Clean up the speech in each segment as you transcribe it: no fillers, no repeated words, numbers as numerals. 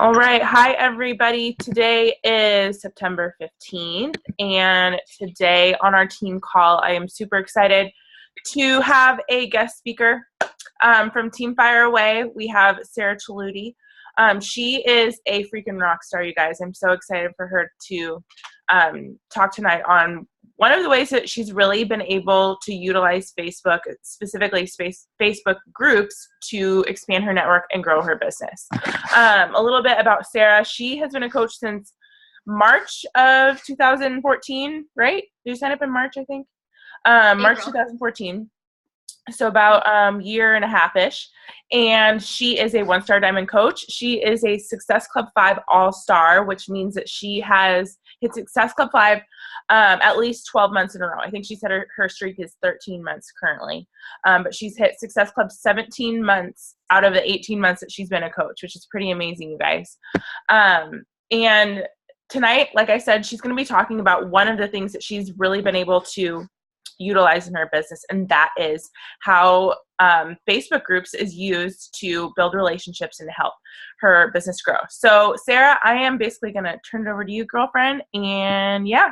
All right. Hi, everybody. Today is September 15th, and today on our team call, I am super excited to have a guest speaker from Team Fire Away. We have Sarah Chilutti. She is a freaking rock star, you guys. I'm so excited for her to talk tonight on one of the ways that she's really been able to utilize Facebook, specifically Facebook groups, to expand her network and grow her business. A little bit about Sarah. She has been a coach since March of 2014, right? Did you sign up in March, I think? March 2014. So about year and a half-ish. And she is a one-star diamond coach. She is a Success Club 5 all-star, which means that she has hit Success Club 5 at least 12 months in a row. I think she said her streak is 13 months currently. But she's hit Success Club 17 months out of the 18 months that she's been a coach, which is pretty amazing, you guys. And tonight, like I said, she's going to be talking about one of the things that she's really been able to utilize in her business, and that is how Facebook groups is used to build relationships and help her business grow. So Sarah, I am basically going to turn it over to you, girlfriend, and yeah.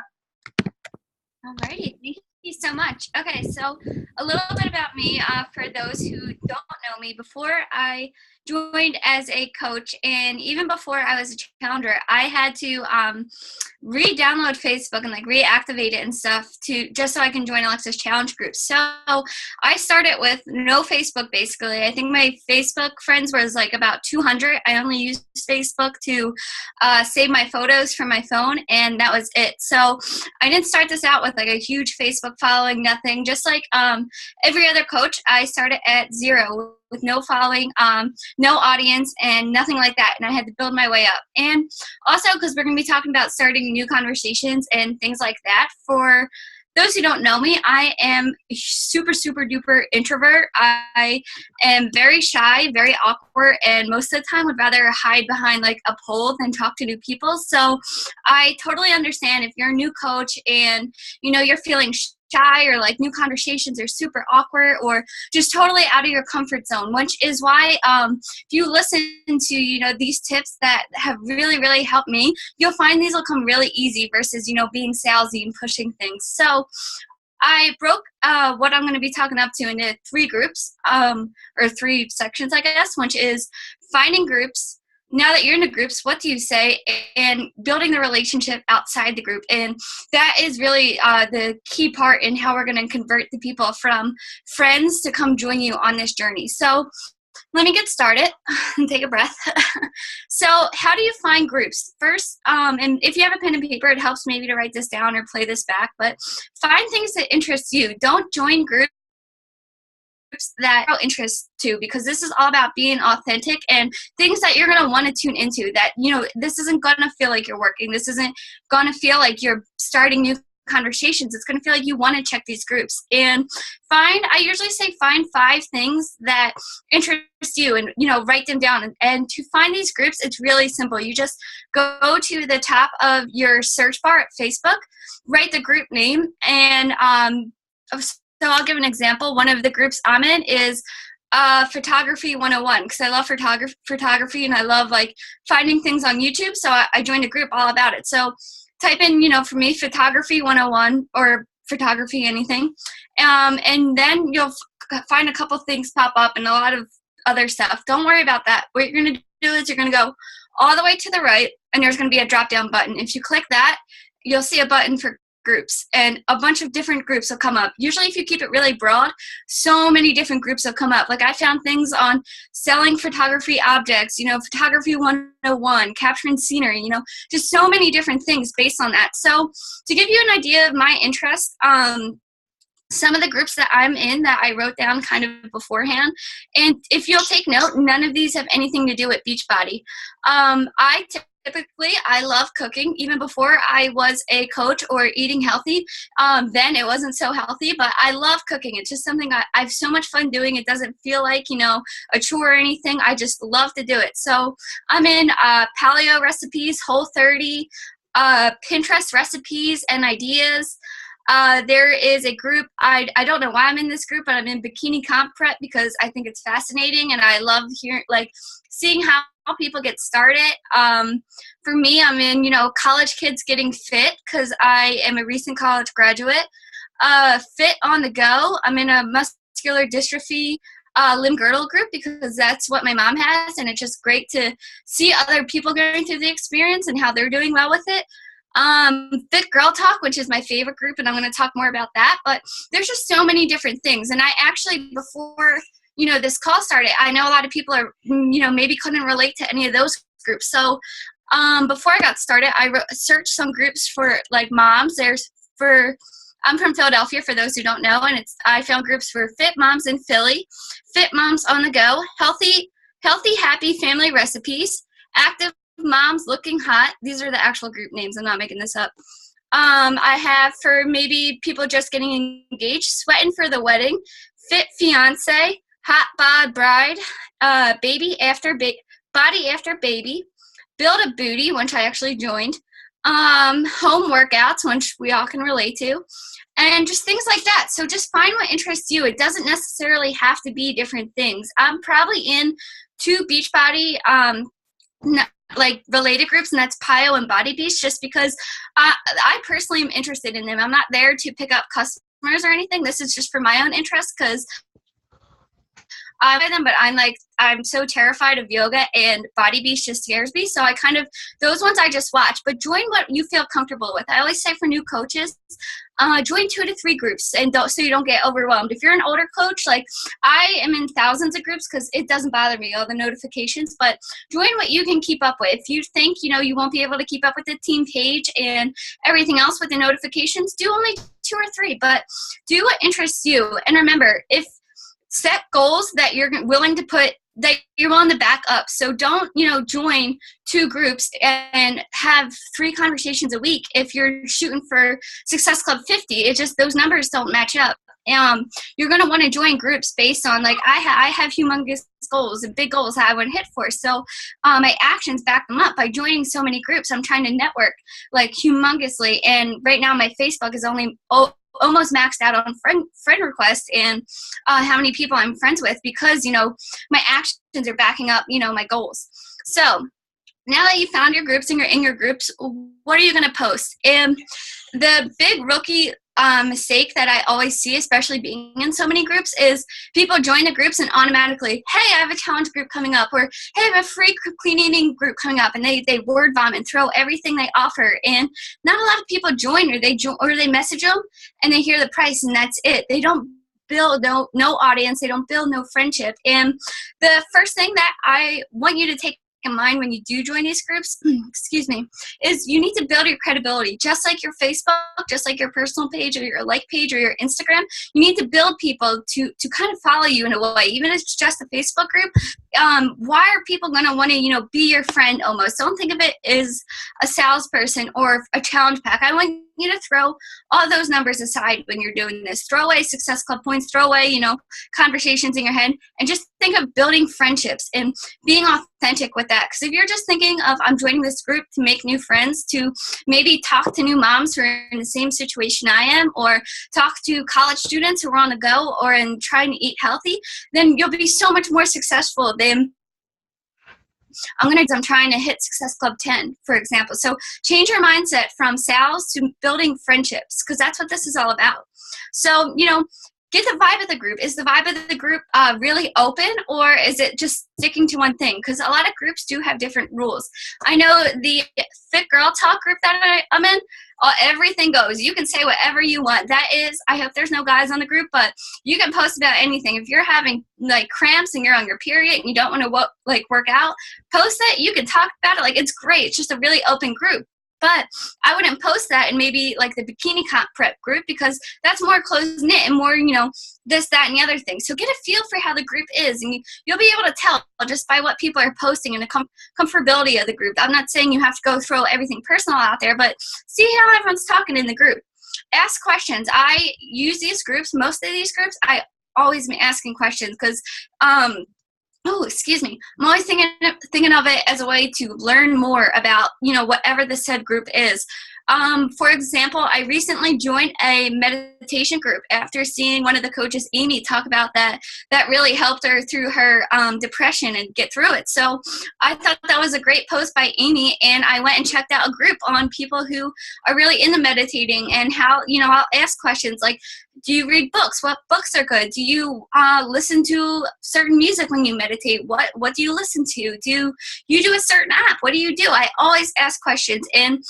Alrighty, thank you so much. Okay, so a little bit about me for those who don't know me. Before I joined as a coach, and even before I was a challenger, I had to re-download Facebook and like reactivate it and stuff to just so I can join Alexa's challenge group. So I started with no Facebook basically. I think my Facebook friends was like about 200. I only used Facebook to save my photos from my phone, and that was it. So I didn't start this out with like a huge Facebook following, nothing. Just like every other coach, I started at 0 with no following, no audience, and nothing like that. And I had to build my way up. And also, because we're going to be talking about starting new conversations and things like that, for those who don't know me, I am a super, super duper introvert. I am very shy, very awkward, and most of the time would rather hide behind like a pole than talk to new people. So I totally understand if you're a new coach and you're feeling shy, or like new conversations are super awkward, or just totally out of your comfort zone, which is why if you listen to these tips that have really, really helped me, you'll find these will come really easy versus being salesy and pushing things. So I broke what I'm going to be talking up to into 3 groups, or 3 sections, I guess, which is finding groups. Now that you're in the groups, what do you say? And building the relationship outside the group. And that is really the key part in how we're going to convert the people from friends to come join you on this journey. So let me get started and take a breath. So how do you find groups? First, and if you have a pen and paper, it helps maybe to write this down or play this back, but find things that interest you. Don't join groups that are interest to, because this is all about being authentic and things that you're going to want to tune into, that this isn't going to feel like you're working, this isn't going to feel like you're starting new conversations. It's going to feel like you want to check these groups. And I usually say find 5 things that interest you, and write them down. And to find these groups, it's really simple. You just go to the top of your search bar at Facebook, write the group name, and so I'll give an example. One of the groups I'm in is Photography 101, because I love photography and I love like finding things on YouTube. So I joined a group all about it. So type in, for me, Photography 101 or photography anything. And then you'll find a couple things pop up and a lot of other stuff. Don't worry about that. What you're going to do is you're going to go all the way to the right, and there's going to be a drop down button. If you click that, you'll see a button for groups, and a bunch of different groups will come up. Usually if you keep it really broad, so many different groups will come up. Like I found things on selling photography objects, Photography 101, capturing scenery, just so many different things based on that. So to give you an idea of my interest, some of the groups that I'm in that I wrote down kind of beforehand, and if you'll take note, none of these have anything to do with Beachbody. Typically, I love cooking. Even before I was a coach or eating healthy, then it wasn't so healthy, but I love cooking. It's just something I have so much fun doing. It doesn't feel like, a chore or anything. I just love to do it. So I'm in paleo recipes, Whole30, Pinterest recipes and ideas. There is a group, I don't know why I'm in this group, but I'm in bikini comp prep because I think it's fascinating and I love hearing, like, seeing how people get started. For me, I'm in, college kids getting fit because I am a recent college graduate. Fit on the go. I'm in a muscular dystrophy limb girdle group because that's what my mom has, and it's just great to see other people going through the experience and how they're doing well with it. Fit Girl Talk, which is my favorite group, and I'm going to talk more about that, but there's just so many different things. And I actually, before this call started, I know a lot of people are maybe couldn't relate to any of those groups. So before I got started, I searched some groups for like moms. I'm from Philadelphia, for those who don't know, and I found groups for fit moms in Philly, fit moms on the go, healthy, happy family recipes, active moms looking hot. These are the actual group names. I'm not making this up. I have for maybe people just getting engaged, sweating for the wedding, fit fiance, hot bod bride, body after baby, build a booty, which I actually joined, home workouts, which we all can relate to, and just things like that. So just find what interests you. It doesn't necessarily have to be different things. I'm probably in 2 Beachbody like related groups, and that's Pio and Body Beast, just because I personally am interested in them. I'm not there to pick up customers or anything. This is just for my own interest because I buy them, but I'm so terrified of yoga, and Body Beast just scares me. So those ones I just watch, but join what you feel comfortable with. I always say for new coaches, join 2 to 3 groups so you don't get overwhelmed. If you're an older coach, like I am in thousands of groups because it doesn't bother me, all the notifications, but join what you can keep up with. If you think, you won't be able to keep up with the team page and everything else with the notifications, do only 2 or 3, but do what interests you. And remember, set goals that you're willing to back up. So don't, join 2 groups and have 3 conversations a week. If you're shooting for Success Club 50, it just, those numbers don't match up. You're going to want to join groups based on, like, I have humongous goals and big goals that I want to hit for. So my actions back them up by joining so many groups. I'm trying to network like humongously. And right now my Facebook is only almost maxed out on friend requests and how many people I'm friends with because, my actions are backing up, my goals. So now that you found your groups and you're in your groups, what are you going to post? And the big rookie mistake that I always see, especially being in so many groups, is people join the groups and automatically, hey, I have a challenge group coming up, or hey, I have a free clean eating group coming up, and they word vomit and throw everything they offer. And not a lot of people join, or they message them and they hear the price and that's it. They don't build no audience. They don't build no friendship. And the first thing that I want you to take in mind when you do join these groups, excuse me, is you need to build your credibility. Just like your Facebook, just like your personal page or your like page or your Instagram, you need to build people to kind of follow you in a way. Even if it's just a Facebook group, why are people going to want to, be your friend almost? Don't think of it as a salesperson or a challenge pack. I want you to throw all those numbers aside when you're doing this. Throw away Success Club points, throw away, conversations in your head, and just think of building friendships and being authentic with that. Because if you're just thinking of, I'm joining this group to make new friends, to maybe talk to new moms who are in the same situation I am, or talk to college students who are on the go or in trying to eat healthy, then you'll be so much more successful than I'm trying to hit Success Club 10, for example. So change your mindset from sales to building friendships, because that's what this is all about. So, get the vibe of the group. Is the vibe of the group really open, or is it just sticking to one thing? Because a lot of groups do have different rules. I know the Fit Girl Talk group that I'm in, everything goes. You can say whatever you want. That is, I hope there's no guys on the group, but you can post about anything. If you're having like cramps and you're on your period and you don't want to work out, post it. You can talk about it. Like, it's great. It's just a really open group. But I wouldn't post that in maybe like the bikini comp prep group, because that's more close-knit and more, this, that, and the other thing. So get a feel for how the group is, and you'll be able to tell just by what people are posting and the comfortability of the group. I'm not saying you have to go throw everything personal out there, but see how everyone's talking in the group. Ask questions. I use these groups, most of these groups, I always am asking questions because, excuse me. I'm always thinking of it as a way to learn more about, whatever the said group is. For example, I recently joined a meditation group after seeing one of the coaches, Amy, talk about that. That really helped her through her depression and get through it. So I thought that was a great post by Amy, and I went and checked out a group on people who are really into meditating and how, I'll ask questions like, do you read books? What books are good? Do you listen to certain music when you meditate? What do you listen to? Do you do a certain app? What do you do? I always ask questions, and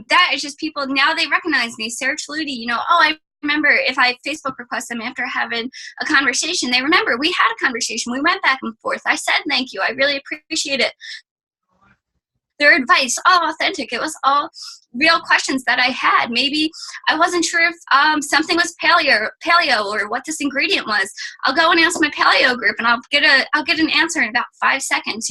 that is just people, now they recognize me, Sarah Chilutti, I remember if I Facebook request them after having a conversation, they remember we had a conversation. We went back and forth. I said thank you. I really appreciate it. Their advice, all authentic. It was all real questions that I had. Maybe I wasn't sure if something was paleo or what this ingredient was. I'll go and ask my paleo group, and I'll get an answer in about 5 seconds.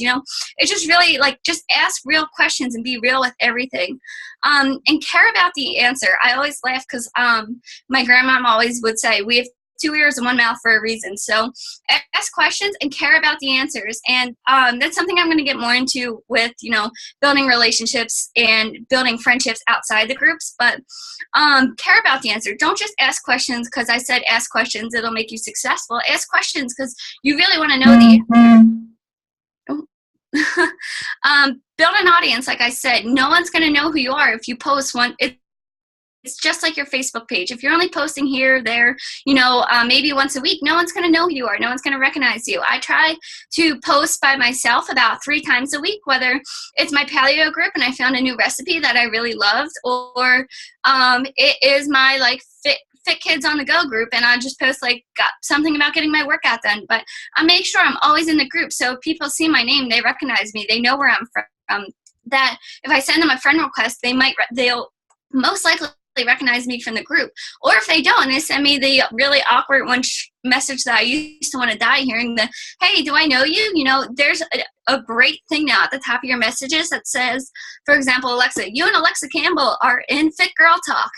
It's just really just ask real questions and be real with everything, and care about the answer. I always laugh because my grandmom always would say, we have 2 ears and 1 mouth for a reason. So ask questions and care about the answers. And that's something I'm going to get more into with, building relationships and building friendships outside the groups. But care about the answer. Don't just ask questions because I said ask questions, it'll make you successful. Ask questions because you really want to know the answer. Build an audience. Like I said, no one's going to know who you are if you post one. It's just like your Facebook page. If you're only posting here, there, maybe once a week, no one's going to know who you are. No one's going to recognize you. I try to post by myself about 3 times a week, whether it's my paleo group and I found a new recipe that I really loved, or it is my fit kids on the go group, and I just post got something about getting my workout done. But I make sure I'm always in the group, so if people see my name, they recognize me, they know where I'm from. That if I send them a friend request, they'll most likely recognize me from the group. Or if they don't, they send me the really awkward message that I used to want to die hearing, the, hey, do I know you? There's a great thing now at the top of your messages that says, for example, Alexa, you and Alexa Campbell are in Fit Girl Talk.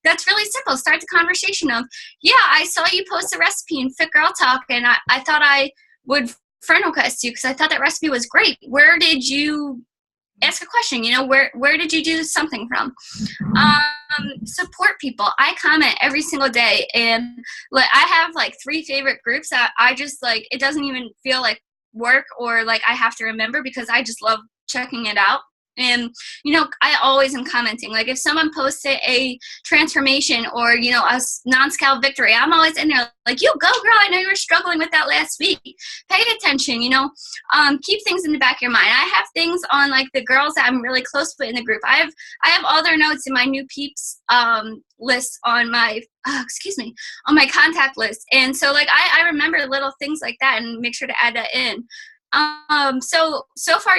That's really simple. Start the conversation of, yeah, I saw you post a recipe in Fit Girl Talk, and I thought I would friend request you because I thought that recipe was great. Where did you ask a question? Where did you do something from? Support people. I comment every single day, and I have 3 favorite groups that I just it doesn't even feel like work or I have to remember, because I just love checking it out. And, I always am commenting. If someone posted a transformation or, a non-scale victory, I'm always in there you go, girl, I know you were struggling with that last week. Pay attention, keep things in the back of your mind. I have things on the girls that I'm really close with in the group. I have all their notes in my new peeps list on my, on my contact list. And so I remember little things like that and make sure to add that in. So far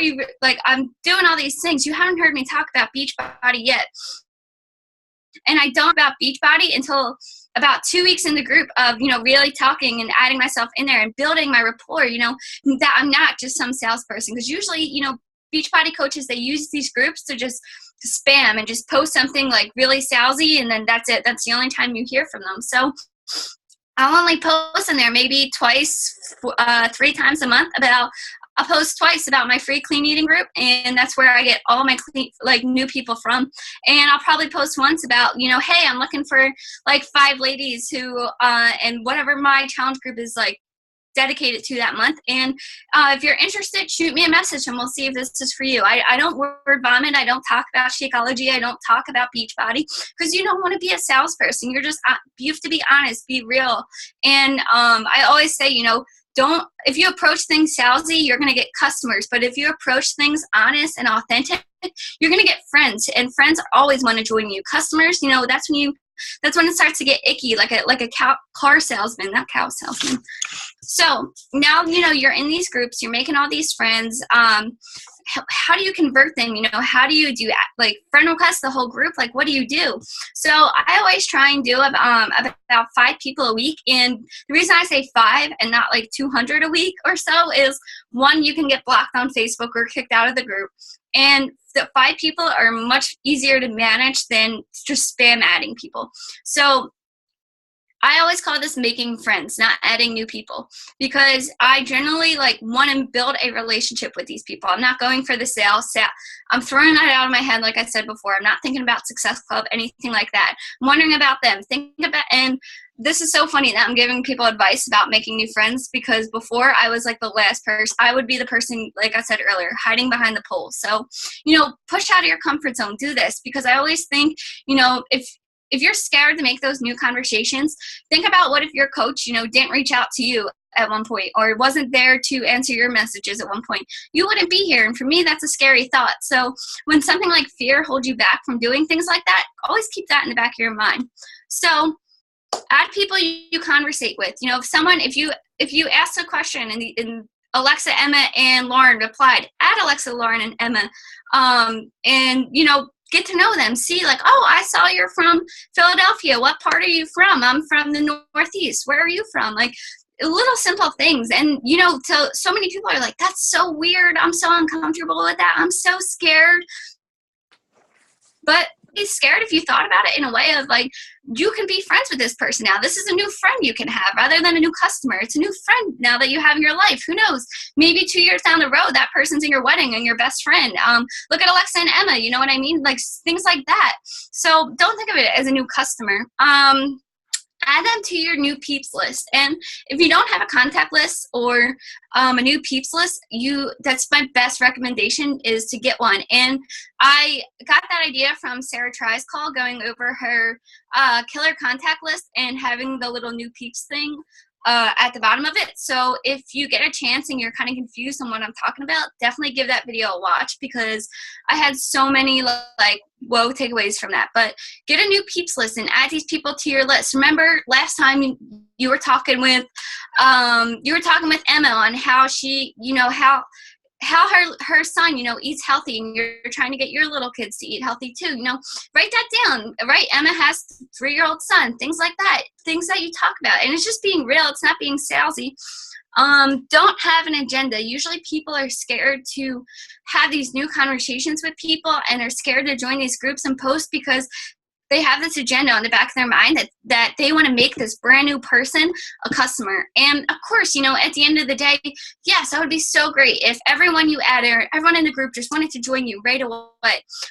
I'm doing all these things. You haven't heard me talk about Beachbody yet. And I don't about Beachbody until about 2 weeks in the group of, really talking and adding myself in there and building my rapport, that I'm not just some salesperson. Because usually, Beachbody coaches, they use these groups to just spam and just post something really salesy, and then that's it. That's the only time you hear from them. So I'll only post in there maybe 3 times a month I'll post twice about my free clean eating group, and that's where I get all my new people from. And I'll probably post once about, hey, I'm looking for 5 ladies who, and whatever my challenge group is dedicated to that month. And if you're interested, shoot me a message and we'll see if this is for you. I don't word vomit. I don't talk about Shakeology. I don't talk about Beachbody, because you don't want to be a salesperson. You have to be honest, be real. And I always say, if you approach things salesy, you're going to get customers. But if you approach things honest and authentic, you're going to get friends. And friends always want to join you. Customers, that's when it starts to get icky, like a car salesman, not cow salesman. So now, you're in these groups, you're making all these friends. How do you convert them? How do you do friend requests the whole group? What do you do? So I always try and do about 5 people a week. And the reason I say 5 and not 200 a week or so is, 1, you can get blocked on Facebook or kicked out of the group. And the 5 people are much easier to manage than just spam adding people. So I always call this making friends, not adding new people, because I generally like want to build a relationship with these people. I'm not going for the sale. I'm throwing that out of my head, like I said before. I'm not thinking about Success Club, anything like that. I'm wondering about them, and this is so funny that I'm giving people advice about making new friends, because before I was like the last person. I would be the person, like I said earlier, hiding behind the pole. So, push out of your comfort zone, do this, because I always think, if you're scared to make those new conversations, think about what if your coach, didn't reach out to you at one point, or wasn't there to answer your messages at one point. You wouldn't be here. And for me, that's a scary thought. So when something like fear holds you back from doing things like that, always keep that in the back of your mind. So add people you conversate with. If you ask a question and Alexa, Emma, and Lauren replied, add Alexa, Lauren, and Emma, and get to know them. See, like, oh, I saw you're from Philadelphia. What part are you from? I'm from the Northeast. Where are you from? Like, little simple things. And, so many people are like, that's so weird. I'm so uncomfortable with that. I'm so scared. But be scared if you thought about it in a way of like, you can be friends with this person now. This is a new friend you can have rather than a new customer. It's a new friend now that you have in your life. Who knows? Maybe 2 years down the road, that person's in your wedding and your best friend. Look at Alexa and Emma. You know what I mean? Like things like that. So don't think of it as a new customer. Add them to your new peeps list. And if you don't have a contact list or a new peeps list, that's my best recommendation is to get one. And I got that idea from Sarah Chilutti call, going over her killer contact list and having the little new peeps thing at the bottom of it. So if you get a chance and you're kind of confused on what I'm talking about, definitely give that video a watch, because I had so many like whoa takeaways from that. But get a new peeps list and add these people to your list. Remember last time you were talking with Emma on how she, how her son, eats healthy, and you're trying to get your little kids to eat healthy too. Write that down, right? Emma has a 3-year-old son, things like that, things that you talk about. And it's just being real. It's not being salesy. Don't have an agenda. Usually people are scared to have these new conversations with people, and are scared to join these groups and post because they have this agenda on the back of their mind that they want to make this brand new person a customer. And of course, at the end of the day, yes, that would be so great if everyone you add or everyone in the group just wanted to join you right away.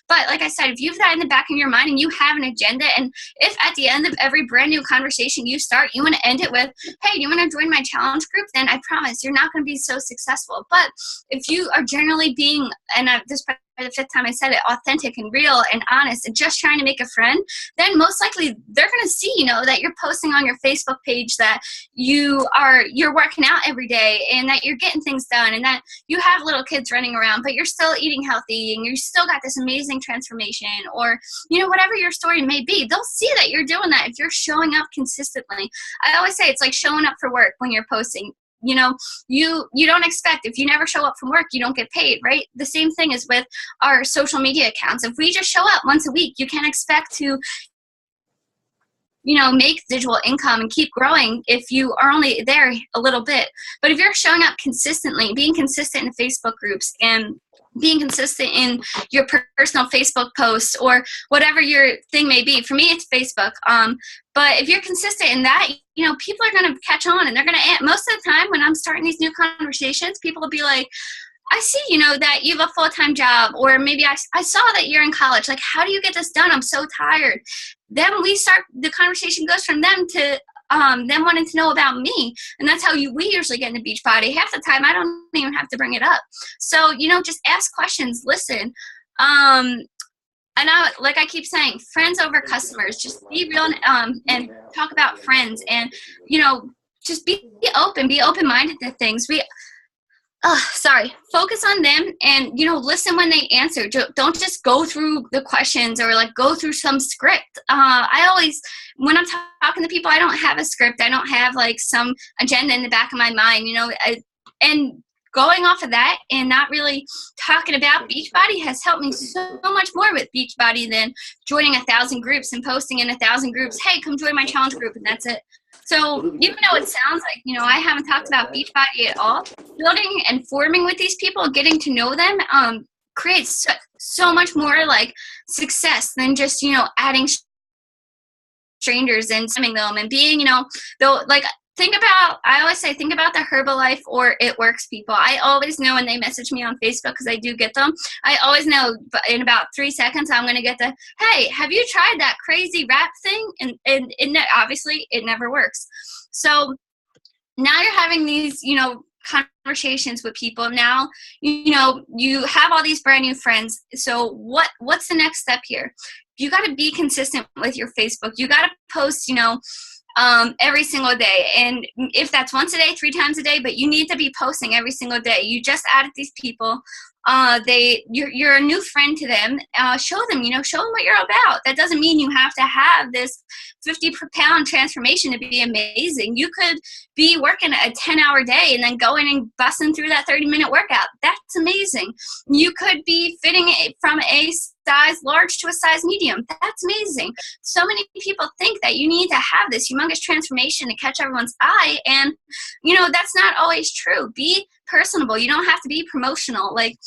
But like I said, if you've got in the back of your mind and you have an agenda, and if at the end of every brand new conversation you start, you want to end it with, hey, do you want to join my challenge group? Then I promise you're not going to be so successful. But if you are generally being, and this the 5th time I said it, authentic and real and honest and just trying to make a friend, then most likely they're going to see, that you're posting on your Facebook page that you're working out every day, and that you're getting things done, and that you have little kids running around, but you're still eating healthy, and you still got this amazing transformation, or, whatever your story may be. They'll see that you're doing that if you're showing up consistently. I always say it's like showing up for work when you're posting. You don't expect, if you never show up from work, you don't get paid, right? The same thing is with our social media accounts. If we just show up once a week, you can't expect to, make digital income and keep growing if you are only there a little bit. But if you're showing up consistently, being consistent in Facebook groups and being consistent in your personal Facebook posts or whatever your thing may be. For me, it's Facebook. But if you're consistent in that, people are going to catch on, and they're going to, most of the time when I'm starting these new conversations, people will be like, I see, that you have a full-time job, or maybe I saw that you're in college. Like, how do you get this done? I'm so tired. Then the conversation goes from them to them wanting to know about me. And that's how we usually get in the Beachbody. Half the time, I don't even have to bring it up. So, just ask questions, listen. And like I keep saying, friends over customers. Just be real and talk about friends, and, just be open-minded to things. Focus on them, and, listen when they answer. Don't just go through the questions or like go through some script. I always, when I'm talking to people, I don't have a script. I don't have like some agenda in the back of my mind, and going off of that and not really talking about Beachbody has helped me so much more with Beachbody than joining 1,000 groups and posting in 1,000 groups, hey, come join my challenge group, and that's it. So even though it sounds like, I haven't talked about Beachbody at all, building and forming with these people, getting to know them, creates so much more like success than just, adding strangers and spamming them and being, though, like, I always say, think about the Herbalife or It Works people. I always know when they message me on Facebook, because I do get them. I always know in about 3 seconds I'm going to get the, hey, have you tried that crazy rap thing? And obviously it never works. So now you're having these, conversations with people. Now, you have all these brand new friends. So what's the next step here? You got to be consistent with your Facebook. You got to post, every single day. And if that's once a day, 3 times a day, but you need to be posting every single day. You just added these people. You're a new friend to them. Show them what you're about. That doesn't mean you have to have this 50-pound transformation to be amazing. You could be working a 10-hour day and then going and busting through that 30-minute workout. That's amazing. You could be fitting it from a size large to a size medium. That's amazing. So many people think that you need to have this humongous transformation to catch everyone's eye, and that's not always true. Be personable. You don't have to be promotional. Like,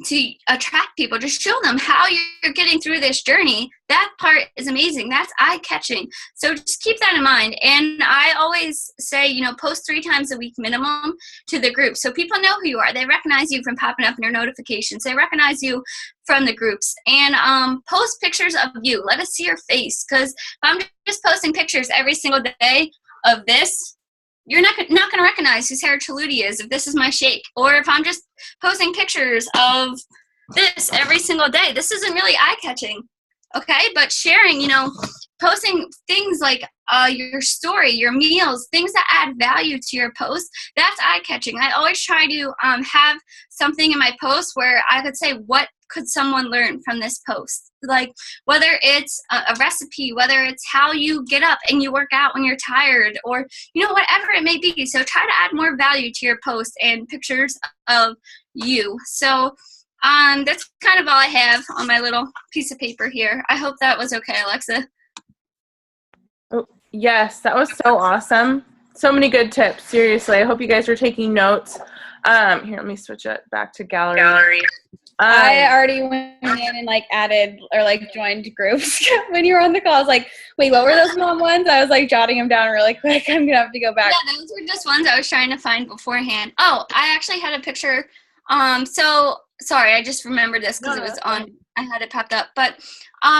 to attract people, just show them how you're getting through this journey. That part is amazing. That's eye-catching. So just keep that in mind. And I always say, post 3 times a week minimum to the group, so people know who you are. They recognize you from popping up in their notifications. They recognize you from the groups. And post pictures of you. Let us see your face, because if I'm just posting pictures every single day of this, you're not going to recognize who Sarah Chilutti is if this is my shake. Or if I'm just posting pictures of this every single day, this isn't really eye-catching, okay? But sharing, posting things like your story, your meals, things that add value to your post, that's eye-catching. I always try to have something in my post where I could say, what could someone learn from this post? Like, whether it's a recipe, whether it's how you get up and you work out when you're tired, or whatever it may be. So try to add more value to your post and pictures of you. So that's kind of all I have on my little piece of paper here. I hope that was okay, Alexa. Oh, yes, that was so awesome. So many good tips. Seriously, I hope you guys are taking notes. Here, let me switch it back to gallery. I already went in and added or joined groups when you were on the call. I was like, wait, what were those mom ones? I was jotting them down really quick. I'm gonna have to go back. Yeah, those were just ones I was trying to find beforehand. Oh, I actually had a picture. So sorry, I just remembered this because it was on. I had it popped up. But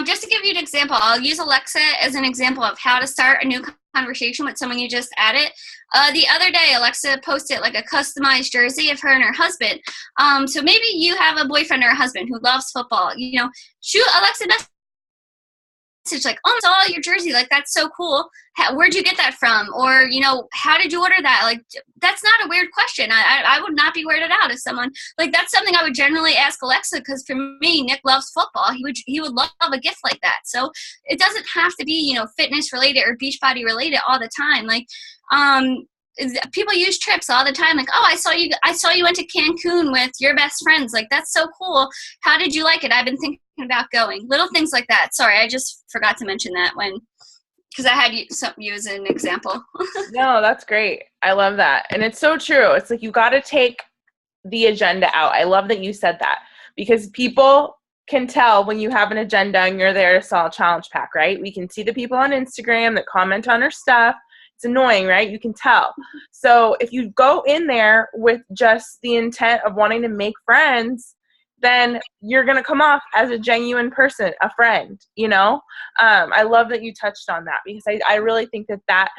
just to give you an example, I'll use Alexa as an example of how to start a new conversation with someone you just added. The other day, Alexa posted a customized jersey of her and her husband. So maybe you have a boyfriend or a husband who loves football. Shoot Alexa a message oh, I saw your jersey. That's so cool. Where'd you get that from? Or, how did you order that? That's not a weird question. I would not be weirded out if someone, that's something I would generally ask Alexa, because for me, Nick loves football. He would love a gift like that. So it doesn't have to be, fitness related or Beachbody related all the time. People use trips all the time. Oh, I saw you went to Cancun with your best friends. That's so cool. How did you like it? I've been thinking about going. Little things like that. Sorry, I just forgot to mention that because I had you as an example. No, that's great. I love that. And it's so true. It's you got to take the agenda out. I love that you said that, because people can tell when you have an agenda and you're there to sell a challenge pack, right? We can see the people on Instagram that comment on our stuff. It's annoying, right? You can tell. So if you go in there with just the intent of wanting to make friends, then you're going to come off as a genuine person, a friend, I love that you touched on that, because I really think that that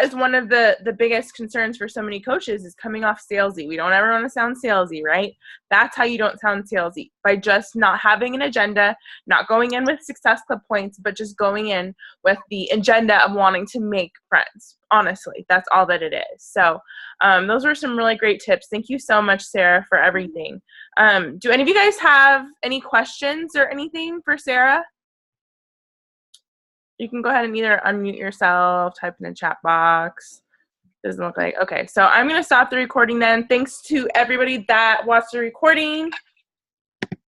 is one of the biggest concerns for so many coaches, is coming off salesy. We don't ever want to sound salesy, right? That's how you don't sound salesy, by just not having an agenda, not going in with Success Club points, but just going in with the agenda of wanting to make friends. Honestly, that's all that it is. So those were some really great tips. Thank you so much, Sarah, for everything. Do any of you guys have any questions or anything for Sarah? You can go ahead and either unmute yourself, type in the chat box. Doesn't look like. Okay, so I'm going to stop the recording then. Thanks to everybody that watched the recording.